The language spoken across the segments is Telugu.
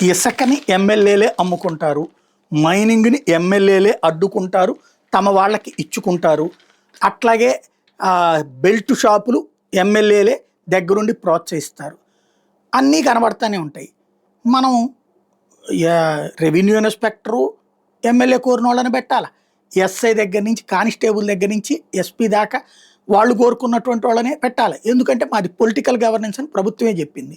ఇసుకని ఎమ్మెల్యేలే అమ్ముకుంటారు, మైనింగ్ని ఎమ్మెల్యేలే అడ్డుకుంటారు, తమ వాళ్ళకి ఇచ్చుకుంటారు. అట్లాగే బెల్ట్ షాపులు ఎమ్మెల్యేలే దగ్గరుండి ప్రోత్సహిస్తారు. అన్నీ కనబడుతూనే ఉంటాయి. మనం రెవెన్యూ ఇన్స్పెక్టరు ఎమ్మెల్యే కోరిన వాళ్ళని పెట్టాలి. ఎస్ఐ దగ్గర నుంచి కానిస్టేబుల్ దగ్గర నుంచి ఎస్పీ దాకా వాళ్ళు కోరుకున్నటువంటి వాళ్ళనే పెట్టాలి. ఎందుకంటే మాది పొలిటికల్ గవర్నెన్స్ అని ప్రభుత్వమే చెప్పింది.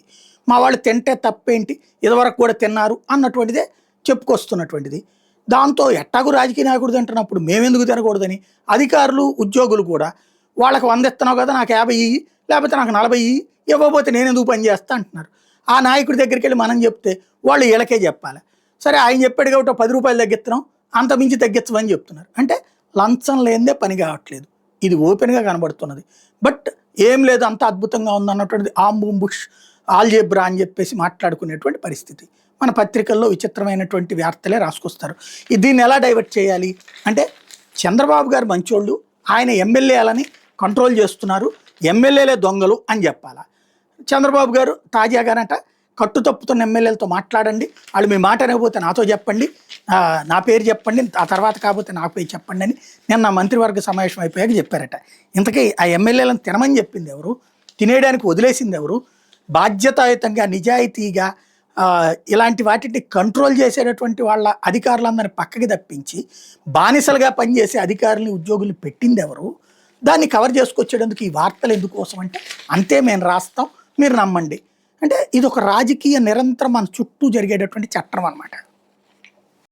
మా వాళ్ళు తింటే తప్పేంటి, ఇదివరకు కూడా తిన్నారు అన్నటువంటిదే చెప్పుకొస్తున్నటువంటిది. దాంతో ఎట్టాగు రాజకీయ నాయకుడు తింటున్నప్పుడు మేమెందుకు తినకూడదని అధికారులు ఉద్యోగులు కూడా వాళ్ళకి 100 ఇస్తున్నావు కదా, నాకు 50 ఇయ్యి, లేకపోతే నాకు 40 ఇయ్యి, ఇవ్వకపోతే నేను ఎందుకు పని చేస్తా అంటున్నారు. ఆ నాయకుడి దగ్గరికి వెళ్ళి మనం చెప్తే వాళ్ళు వీళ్ళకే చెప్పాలి. సరే ఆయన చెప్పాడు కాబట్టి 10 రూపాయలు తగ్గిస్తున్నాం, అంత మించి తగ్గించమని చెప్తున్నారు. అంటే లంచం లేనిదే పని కావట్లేదు. ఇది ఓపెన్గా కనబడుతున్నది. బట్ ఏం లేదు, అంత అద్భుతంగా ఉందన్నటువంటిది ఆంబుంబుష్ ఆల్జేబ్రా అని చెప్పేసి మాట్లాడుకునేటువంటి పరిస్థితి. మన పత్రికల్లో విచిత్రమైనటువంటి వార్తలే రాసుకొస్తారు. దీన్ని ఎలా డైవర్ట్ చేయాలి అంటే, చంద్రబాబు గారు మంచోళ్ళు, ఆయన ఎమ్మెల్యేలని కంట్రోల్ చేస్తున్నారు, ఎమ్మెల్యేలే దొంగలు అని చెప్పాలా. చంద్రబాబు గారు తాజాగానట కట్టు తప్పుతున్న ఎమ్మెల్యేలతో మాట్లాడండి, వాళ్ళు మీ మాట అనకపోతే నాతో చెప్పండి, నా పేరు చెప్పండి, ఆ తర్వాత కాకపోతే నా పేరు చెప్పండి అని నిన్న మంత్రివర్గ సమావేశం అయిపోయాక చెప్పారట. ఇంతకీ ఆ ఎమ్మెల్యేలను తినమని చెప్పింది ఎవరు, తినేయడానికి వదిలేసింది ఎవరు, బాధ్యతాయుతంగా నిజాయితీగా ఇలాంటి వాటిని కంట్రోల్ చేసేటటువంటి వాళ్ళ అధికారులందరినీ పక్కకి తప్పించి బానిసలుగా పనిచేసే అధికారులని ఉద్యోగులు పెట్టింది ఎవరు, దాన్ని కవర్ చేసుకొచ్చేటందుకు ఈ వార్తలు ఎందుకోసం అంటే, అంతే మేము రాస్తాం మీరు నమ్మండి అంటే, ఇది ఒక రాజకీయ నిరంతరం మన చుట్టూ జరిగేటటువంటి చట్టం అన్నమాట.